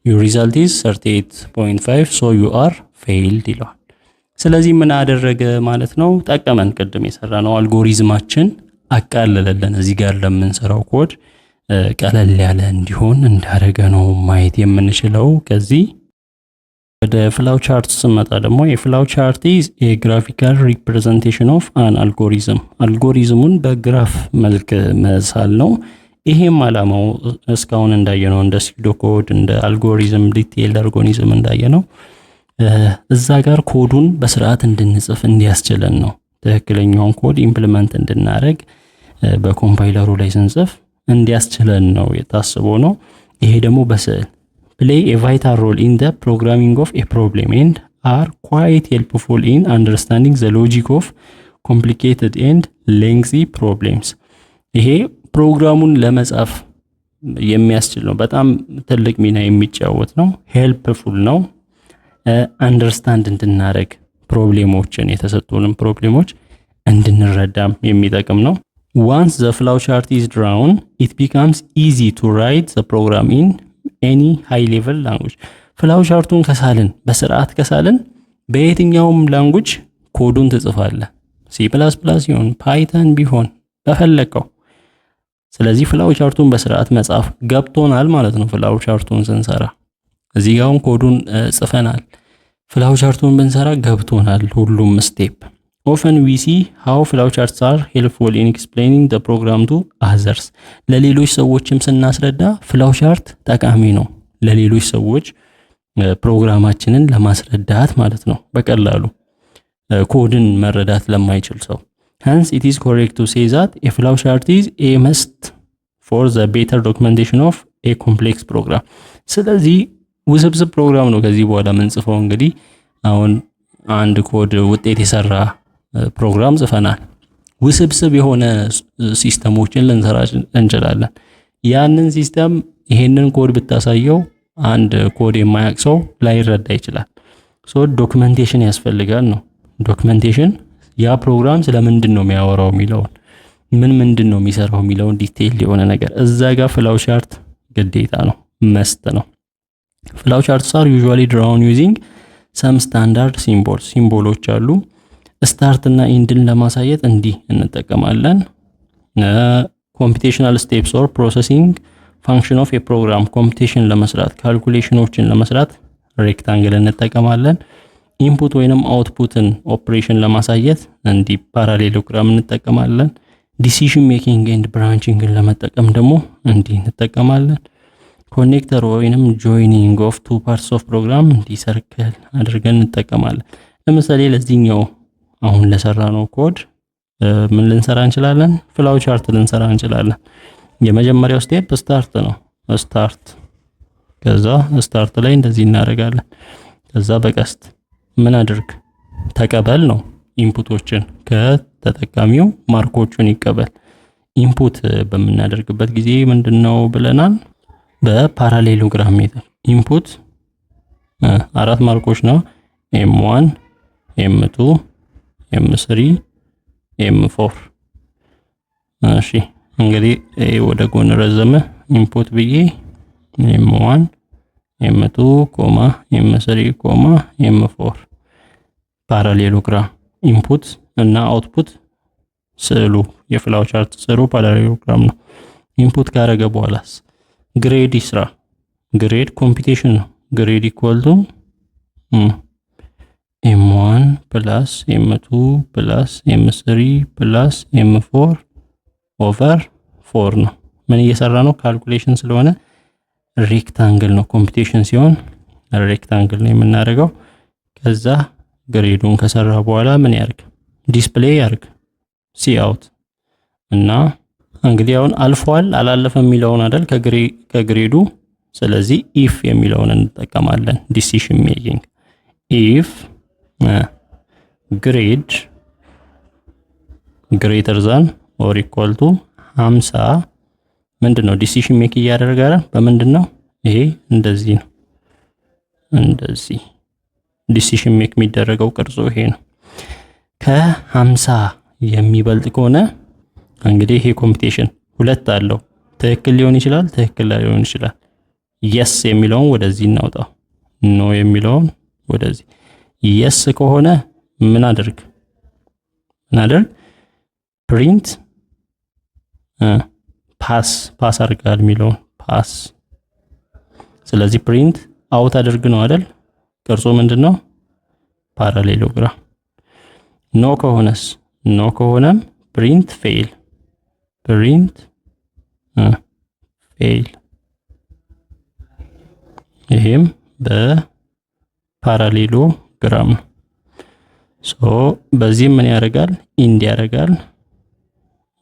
your result is 38.5 so you are failed ይለዋል። ስለዚህ ምን አደረገ ማለት ነው? ጠቀመን። ቅድም የሰራነው አልጎሪዝማችን አቃለለልን። እዚህ ጋር ለምንሰራው ኮድ ቀለል ያለ እንዲሆን እንዳደረገ ነው ማየት የምንችለው። ከዚህ ወደ ፍላው ቻርት ስመጣ ደግሞ የፍላው ቻርት is a graphical representation of an algorithm አልጎሪዝሙን በግራፍ መልክ መሳል ነው። ይሄም አላማው እስካሁን እንዳየነው እንደ ሲዶ ኮድ እንደ አልጎሪዝም ዲቴይልድ አልጎሪዝም እንዳየነው እዛ ጋር ኮዱን በስርዓት እንድንጽፍ እንዲያስችለን ነው። ትክክለኛውን ኮድ ኢምፕሊመንት እንድናደርግ በኮምፓይለሩ ላይ ስንጽፍ እንዲያስችለን ነው የታሰበው ነው። ይሄ ደግሞ በስዕል play a vital role in the programming of a problem and are quite helpful in understanding the logic of complicated and lengthy problems ይሄ ፕሮግራሙን ለመጻፍ የሚያስችል ነው። በጣም ትልቅ ሚና የሚጫወት ነው። ሄልፕፉል ነው። አንደርስታንድ እንድናደርግ ፕሮብሌሞችን የተሰጡንን ፕሮብሌሞች እንድንረዳም የሚጠቅም ነው። once the flow chart is drawn it becomes easy to write the program in any high level language ፍላው ቻርቱን ከሳልን በስርዓት ከሳልን በየትኛውም ላንጉጅ ኮዱን ትጽፋለህ። C++ ይሁን ፓይተን ቢሆን በፈለከው። ስለዚህ ፍላው ቻርቱን በስርዓት መጻፍ ገብቶናል ማለት ነው። ፍላው ቻርቱን ስንሰራ እዚህ ጋር ኮዱን ጽፈናል። ፍላው ቻርቱን ብንሰራ ገብቶናል ሁሉም ስቴፕ። often we see how flow charts are helpful in explaining the program to others ለሌሎች ሰዎችም ስናስረዳ ፍላው ቻርት ጠቃሚ ነው። ለሌሎች ሰዎች ፕሮግራማችንን ለማስረዳት ማለት ነው። በቀላሉ ኮድን መረዳት ለማይችል ሰው hence it is correct to say that a flow chart is a must for the better documentation of a complex program ስለዚህ ውስብስብ ፕሮግራም ነው ከዚህ በኋላ ምንጽፈው። እንግዲህ አሁን አንድ ኮድ ውጤት የሰራ ፕሮግራም ጽፈናል። ውስብስብ የሆነ ሲስተሞችን ልንሰራ እንችላለን። ያንን ሲስተም ይሄንን ኮድ ብታሳየው አንድ ኮድ የማያውቅ ሰው ላይረዳ ይችላል። ሶ ዶክመንቴሽን ያስፈልጋል ነው። ዶክመንቴሽን ያ ፕሮግራም ስለምንድን ነው የሚያወራው የሚለውን ምንድን ነው የሚሰራው የሚለውን ዲቴይል የሆነ ነገር እዛ ጋር ፍላው ቻርት ግዴታ ነው፣ መስት ነው። ፍላው ቻርትስ are usually drawn using some standard symbols ሲምቦሎች አሉ። ስታርት እና ኢንድን ለማሳየት እንዲህ እንጠቀማለን። ኮምፒቴሽናል ስቴፕስ ኦር ፕሮሰሲንግ ፋንክሽን ኦፍ ኤ ፕሮግራም ኮምፒቴሽን ለመስራት ካልኩሌሽኖችን ለመስራት ሬክታንግል እንጠቀማለን። ኢንፑት ወይንም አውትፑትን ኦፕሬሽን ለማሳየት እንዲህ ፓራሌሎግራም እንጠቀማለን። ዲሲዥን ሜኪንግ ኤንድ ብራንቺንግን ለመጠቀም ደግሞ እንዲህ እንጠቀማለን። ኮኔክተር ወይንም ጆይኒንግ ኦፍ ቱ ፓርትስ ኦፍ ፕሮግራም እንዲህ ሰርክል አድርገን እንጠቀማለን። ለምሳሌ ለዚህኛው አሁን ለሰራነው ኮድ ምን ልንሰራ እንችላለን? ፍላው ቻርት ልንሰራ እንችላለን። የመጀመሪያው ስቴፕ ስታርት ነው። ስታርት ከዛ ስታርት ላይ እንደዚህ እናደርጋለን። ከዛ በቀስት ምን አድርግ ተቀበል ነው። ኢንፑቶችን ከተጠቃሚው ማርኮቹን ይቀበል። ኢንፑት በምናደርግበት ጊዜ ምንድነው ብለናል? በፓራሌሎግራም ሜተድ ኢንፑት 4 ማርኮች ነው። M1 M2 M3 M4 እሺ እንግዲህ ወደ ጎን ረዘመ። ኢንፑት ብዬ M1 M2 M3 M4 ፓራሌሎግራም ኢንፑት እና አውትፑት ስዕሉ የፍላው ቻርት ስዕሉ ፓራሌሎግራም ነው። ኢንፑት ካረገ በኋላስ ግሬድ ይስራ። ግሬድ ኮምፒቴሽን ነው። ግሬድ ኢኳል ቱ M1 ፕላስ M2 ፕላስ M3 ፕላስ M4 ኦቨር 4 ነው። ምን እየሰራ ነው? ካልኩሌሽን ስለሆነ ሬክታንግል ነው። ኮምፒቴሽን ሲሆን ሬክታንግል ነው የምናደርገው። ከዛ ግሬዱን ከሰራ በኋላ ምን ያርግ? ዲስፕሌይ ያርግ ሲ አውት እና እንግዲህ አሁን አልፏል አላለፈም የሚለውን አይደል ከግሬዱ። ስለዚህ ኢፍ የሚለውን እንጠቀማለን ዲሲዥን ሜኪንግ ኢፍ ግሬድ ግሬተር ዛን ኦር ኢኳል ቱ 50 ምንድነው ዲሲሽን ሜክ እያደረገ አይደል? በምንድነው ይሄ እንደዚህ ነው። እንደዚህ ዲሲሽን ሜክ የሚደረገው ቅርጹ ይሄ ነው። ከ50 የሚበልጥ ከሆነ እንግዲህ ይሄ ኮምፒቲሽን ሁለት አለው። ትክክል ሊሆን ይችላል፣ ትክክል ላይሆን ይችላል። የስ የሚለውን ወደዚህ እናውጣው፣ ኖ የሚለውን ወደዚህ። የስ ከሆነ ምን አድርግ ፕሪንት ፓስ አድርጋል የሚለውን ፓስ። ስለዚህ ፕሪንት አውት አድርግ ነው አይደል? ቅርጹ ምንድነው? ፓራሌሎግራም። ኖ ከሆነም ፕሪንት ፌል ይሄም በፓራሌሎግራም ነው። ሶ በዚህም ምን ያደርጋል? ኢንድ ያደርጋል።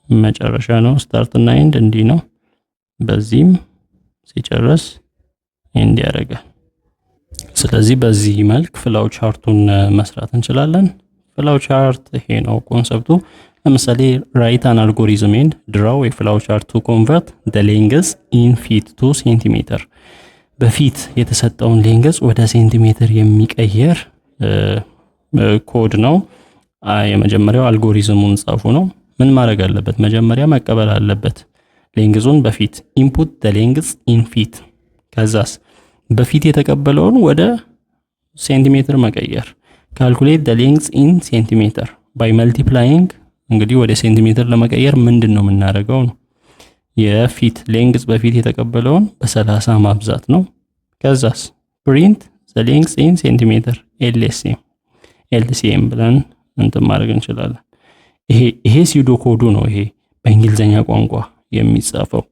መጨረሻ ነው። ስታርት እና ኢንድ እንዲህ ነው። በዚህም ሲጨርስ ኢንድ ያደርጋል። ስለዚህ በዚህ መልክ ፍላው ቻርቱን መስራት እንችላለን። ፍላው ቻርት ይሄ ነው ኮንሰፕቱ። ለምሳሌ ራይት አን አልጎሪዝም ኤንድ ድራው የፍላው ቻርት ቱ ኮንቨርት ዘ ሌንግዝ ኢን ፊት ቱ ሴንቲሜትር። በፊት የተሰጠውን ሌንግዝ ወደ ሴንቲሜትር የሚቀየር ኮድ ነው። የመጀመሪያው አልጎሪዝሙን ጻፉ ነው። ምን ማድረግ አለበት? መጀመሪያ መቀበል አለበት ሌንግዙን በፊት ኢንፑት ዘ ሌንግዝ ኢን ፊት። ከዛስ በፊት የተቀበለውን ወደ ሴንቲሜትር መቀየር። ካልኩሌት ዘ ሌንግዝ ኢን ሴንቲሜትር ባይ መልቲፕላይንግ። እንግዲህ ወደ ሴንቲሜትር ለመቀየር ምንድን ነው የምናደርገው ነው የፊት ሌንግዝ በፊት የተቀበለውን በ30 ማብዛት ነው። ከዛስ ፕሪንት ዘ ሌንግዝ ኢን ሴንቲሜትር ኤልሲኤም ብለን እንትን ማድረግ እንችላለን። ይሄ ሲዶ ኮዱ ነው። ይሄ በእንግሊዘኛ ቋንቋ የሚጻፈው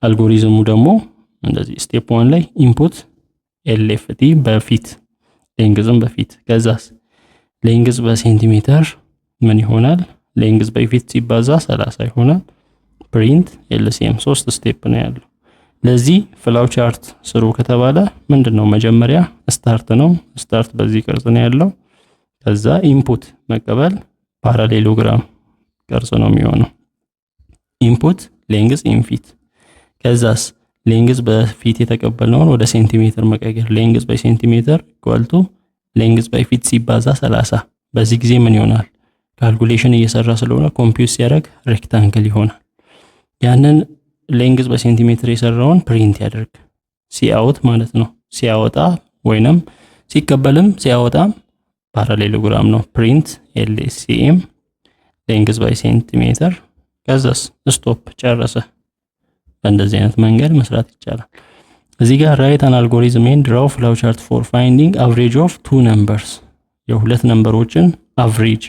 አልጎሪዝሙ ደግሞ እንደዚህ ስቴፕ 1 ላይ ኢንፑት ኤልኤፍቲ በፊት ሌንግዝም በፊት። ከዛስ ሌንግዝ በሴንቲሜትር ምን ይሆናል? ሌንግዝ በፊት ሲባዛ 30 ይሆናል። ፕሪንት ኤልሲኤም 3 ስቴፕ ነው ያለው። ለዚህ ፍላው ቻርት ስሩ ከተባለ ምንድነው መጀመሪያ ስታርት ነው። ስታርት በዚህ ቅርጽ ነው ያለው። ከዛ ኢንፑት መቀበል ፓራሌሎግራም ቅርጽ ነው የሚሆነው። ኢንፑት ሌንግዝ ኢንፊት። ከዛስ ሌንግዝ በፊት የተቀበልነውን ወደ ሴንቲሜትር መቀየር። ሌንግዝ በሴንቲሜትር ኢኳል ቱ ሌንግዝ በፊት ሲባዛ 30። በዚህ ጊዜ ምን ይሆናል? ካልኩሌሽን እየሰራ ስለሆነ ኮምፒውት ሲያደርግ ሬክታንግል ይሆናል። ያንን ሌንግዝ በሴንቲሜትር የሰራውን ፕሪንት ያደርግ ሲአውት ማለት ነው። ሲያወጣ ወይንም ሲቀበልም ሲያወጣም ፓራሌሎግራም ነው። ፕሪንት ኤልሲኤም ሌንግዝ ባይ ሴንቲሜትር። ከዛስ ስቶፕ ጨረሰ። በእንደዚህ አይነት መንገድ መስራት ይቻላል። እዚህ ጋር ራይት አን አልጎሪዝም ኤንድ ድራው ፍላው ቻርት ፎር ፋይንዲንግ አቨሬጅ ኦፍ ቱ ነምበርስ፣ የሁለት ነምበሮችን አቨሬጅ።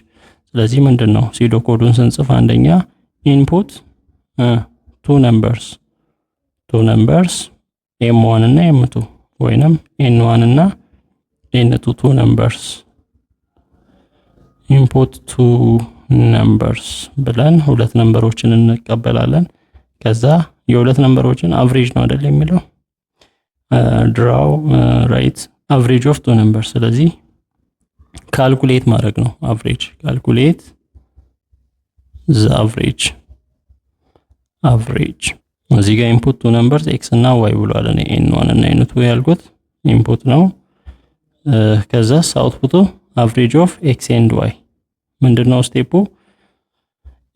ስለዚህ ምንድነው ሲዶ ኮዱን ስንጽፍ አንደኛ ኢንፑት ቱ ነምበርስ ኤም1 እና ኤም2 ወይንም ኤን1 እና ኤን2 ቱ ነምበርስ ኢንፑት ቱ ነምበርስ ብለን ሁለት ነምበሮችን እንቀበላለን። ከዛ የሁለት ነምበሮችን አቨሬጅ ነው አይደል የሚለው ድራው ራይት አቨሬጅ ኦፍ ቱ ነምበርስ። ስለዚህ ካልኩሌት ማድረግ ነው አቨሬጅ። ካልኩሌት ዘ አቨሬጅ እዚህ ጋር ኢንፑት ቱ ነምበርስ ኤክስ እና ዋይ ብሏል። እኔ ኤን1 እና ኤን2 ያልኩት ኢንፑት ነው። ከዛስ አውትፑቱ አቨሬጅ ኦፍ ኤክስ ኤንድ ዋይ ምንድነው ስቴፑ?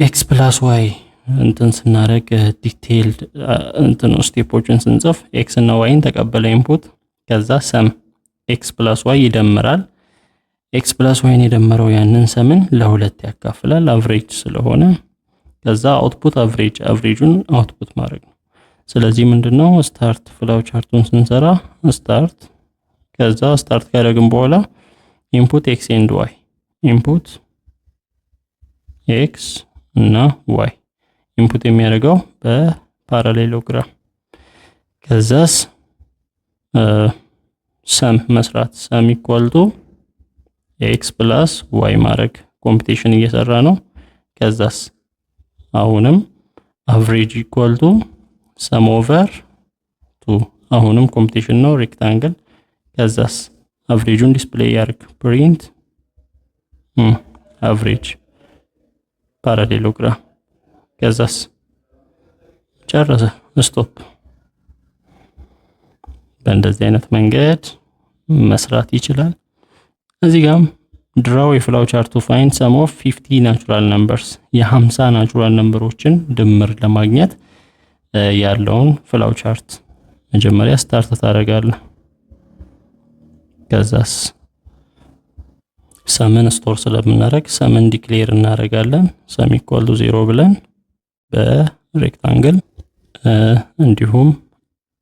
ኤክስ ፕላስ ዋይ እንትን ስናደርግ ዲቴይልድ እንትን ስቴፖችን ስንጽፍ ኤክስ እና ዋይን ተቀበለ ኢንፑት። ከዛ ሰም ኤክስ ፕላስ ዋይ ይደምራል። ኤክስ ፕላስ ዋይን የደመረው ያንን ሰምን ለሁለት ያካፍላል አቨሬጅ ስለሆነ። ከዛ አውትፑት አቨሬጁን አውትፑት ማድረግ ነው። ስለዚህ ምንድነው ስታርት ፍላው ቻርቱን ስንሰራ ስታርት፣ ከዛ ስታርት ካደረግን በኋላ ኢንፑት ኤክስ ኤንድ ዋይ ኢንፑት ኤክስ እና ዋይ ኢንፑት የሚያደርገው በፓራሌሎግራም። ከዛስ ሰም መስራት ሰም ኢኳል ቱ ኤክስ ፕላስ ዋይ ማድረግ ኮምፒቲሽን እየሰራ ነው። ከዛስ አሁንም አቨሬጅ ኢኳል ቱ ሰም ኦቨር ቱ አሁንም ኮምፒቲሽን ነው ሬክታንግል። ከዛስ አቭሬጁን ዲስፕሌይ ያርግ ፕሪንት አቭሬጅ ፓራሌሎግራም ከዛስ ጨረሰ ስቶፕ። በእንደዚህ አይነት መንገድ መስራት ይችላል። እዚህ ጋር ድራው የፍላው ቻርት ቱ ፋይንድ ሰም ኦፍ 50 ናቹራል ነምበርስ የ50 ናቹራል ነምበሮችን ድምር ለማግኘት ያለውን ፍላው ቻርት መጀመሪያ ስታርት ታደርጋለህ። ከዛስ ሰምን ስቶር ስለምናደርግ ሰምን ዲክሌር እናደርጋለን። ሰም ኢኳል ቱ 0 ብለን በሬክታንግል እንዲሁም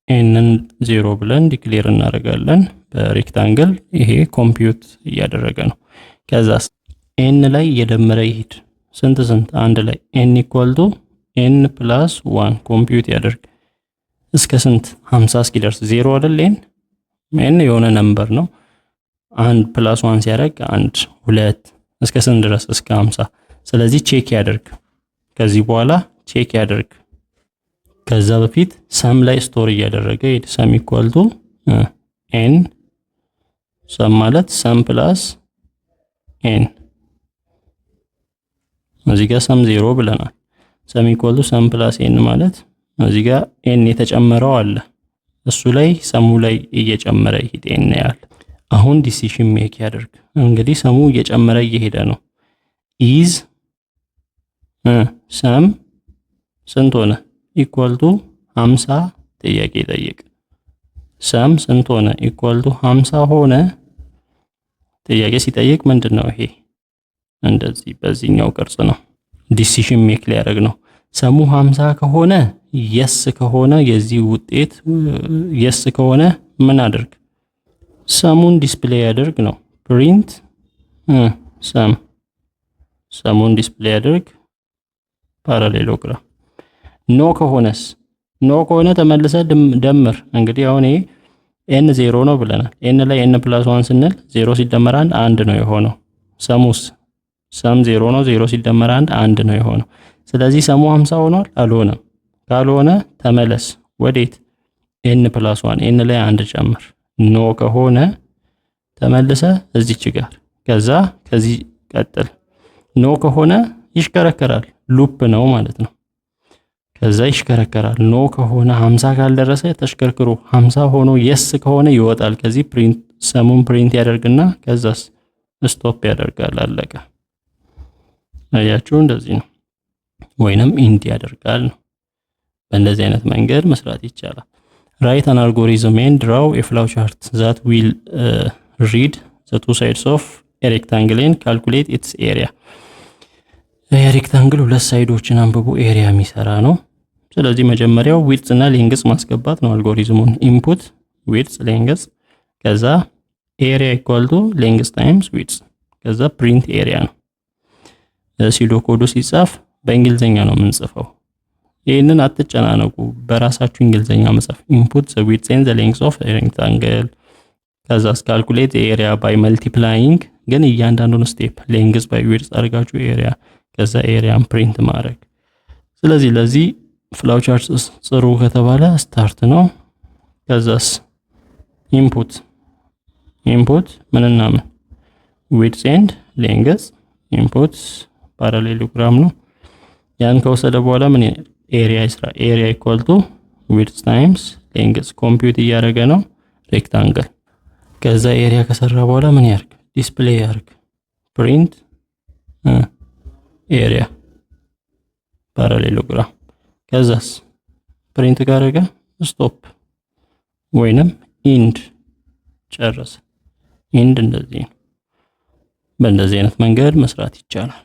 ኤንን 0 ብለን ዲክሌር እናደርጋለን በሬክታንግል። ይሄ ኮምፒውት እያደረገ ነው። ከዛስ ኤን ላይ እየደመረ ይሄድ ስንት አንድ ላይ ኤን ኢኳል ቱ ኤን ፕላስ 1 ኮምፒውት ያደርግ እስከ ስንት 50 እስኪደርስ 0 አይደል? ኤን የሆነ ነምበር ነው። 1 ፕላስ 1 ሲያደርግ 1 2 እስከ ስንት ድረስ? እስከ 50። ስለዚህ ቼክ ያደርግ። ከዚህ በኋላ ቼክ ያደርግ። ከዛ በፊት ሰም ላይ ስቶር እያደረገ ይሄድ። ሰም ኢኳል ቱ ኤን ሰም ማለት ሰም ፕላስ ኤን። እዚህ ጋር ሰም 0 ብለናል። ሰም ኢኳል ቱ ሰም ፕላስ ኤን ማለት እዚህ ጋር ኤን የተጨመረው አለ እሱ ላይ ሰሙ ላይ እየጨመረ ይሄድ ኤን ያህል። አሁን ዲሲሽን ሜክ ያደርግ። እንግዲህ ሰሙ እየጨመረ እየሄደ ነው። ኢዝ ሰም ስንት ሆነ? ኢኳል ቱ 50 ጥያቄ ጠይቅ። ሰም ስንት ሆነ? ኢኳል ቱ 50 ሆነ። ጥያቄ ሲጠይቅ ምንድነው ይሄ? እንደዚህ በዚህኛው ቅርጽ ነው ዲሲሽን ሜክ ሊያደርግ ነው። ሰሙ 50 ከሆነ የስ ከሆነ የዚህ ውጤት የስ ከሆነ ምን አድርግ? ሰሙን ዲስፕሌይ ያደርግ ነው። ፕሪንት ሰሙን ዲስፕሌይ ያደርግ ፓራሌሎግራም። ኖ ከሆነስ? ኖ ከሆነ ተመልሰ ደምር። እንግዲህ አሁን ይሄ ኤን 0 ነው ብለናል። ኤን ላይ ኤን ፕላስ 1 ስንል 0 ሲደመር 1 ነው የሆነው። ሰሙስ ሰም 0 ነው። 0 ሲደመር 1 ነው የሆነው። ስለዚህ ሰሙ 50 ሆኗል? አልሆነም። ካልሆነ ተመለስ ወዴት? ኤን ፕላስ 1 ኤን ላይ 1 ጨምር። ኖ ከሆነ ተመልሰ እዚች ጋር ከዛ ከዚህ ቀጥል። ኖ ከሆነ ይሽከረከራል። ሉፕ ነው ማለት ነው። ከዛ ይሽከረከራል። ኖ ከሆነ 50 ካልደረሰ ተሽከርክሮ 50 ሆኖ የስ ከሆነ ይወጣል። ከዚህ ፕሪንት ሰሙን ፕሪንት ያደርግና ከዛስ ስቶፕ ያደርጋል። አለቀ። አያችሁ እንደዚህ ነው። ወይንም ኢንድ ያደርጋል ነው። በእንደዚህ አይነት መንገድ መስራት ይቻላል። ራይት አን አልጎሪዝም ኤንድ ድራው ኤ ፍላው ቻርት ዛት ዊል ሪድ ዘ ቱ ሳይድስ ኦፍ ኤ ሬክታንግል ኤንድ ካልኩሌት ኢትስ ኤሪያ። የሬክታንግል ሁለት ሳይዶችን አንብቦ ኤሪያ የሚሰራ ነው። ስለዚህ መጀመሪያው ዊድዝ እና ሌንግዝ ማስገባት ነው አልጎሪዝሙን። ኢንፑት ዊድዝ ሌንግዝ፣ ከዛ ኤሪያ ኢኳል ቱ ሌንግዝ ታይምስ ዊድዝ፣ ከዛ ፕሪንት ኤሪያ ነው። ሲዶ ኮዱ ሲጻፍ በእንግሊዘኛ ነው የምንጽፈው። ይሄንን አትጨናነቁ፣ በራሳችሁ እንግሊዘኛ መጻፍ። ኢንፑት ዘ ዊድዝ ኤንድ ዘ ሌንግዝ ኦፍ ኤ ሬክታንግል፣ ከዛ ካልኩሌት ኤሪያ ባይ መልቲፕላይንግ፣ ግን እያንዳንዱን ስቴፕ ሌንግዝ ባይ ዊድዝ አድርጋችሁ ኤሪያ፣ ከዛ ኤሪያን ፕሪንት ማድረግ። ስለዚህ ለዚህ ፍላው ቻርት ጽሩ ከተባለ ስታርት ነው። ከዛስ ኢንፑት ምንና ምን ዊድዝ ኤንድ ሌንግዝ፣ ኢንፑት ፓራሌሎግራም ነው። ያን ከወሰደ በኋላ ምን ኤሪያ ይስራ። ኤሪያ ኢኳል ቱ ዊድዝ ታይምስ ሌንግዝ፣ ኮምፒውት እያደረገ ነው ሬክታንግል። ከዛ ኤሪያ ከሰራ በኋላ ምን ያርግ? ዲስፕሌይ ያርግ። ፕሪንት ኤሪያ ፓራሌሎግራም። ከዛስ ፕሪንት ካደረገ ስቶፕ ወይንም ኢንድ፣ ጨረሰ። ኢንድ እንደዚህ ነው። በእንደዚህ አይነት መንገድ መስራት ይቻላል።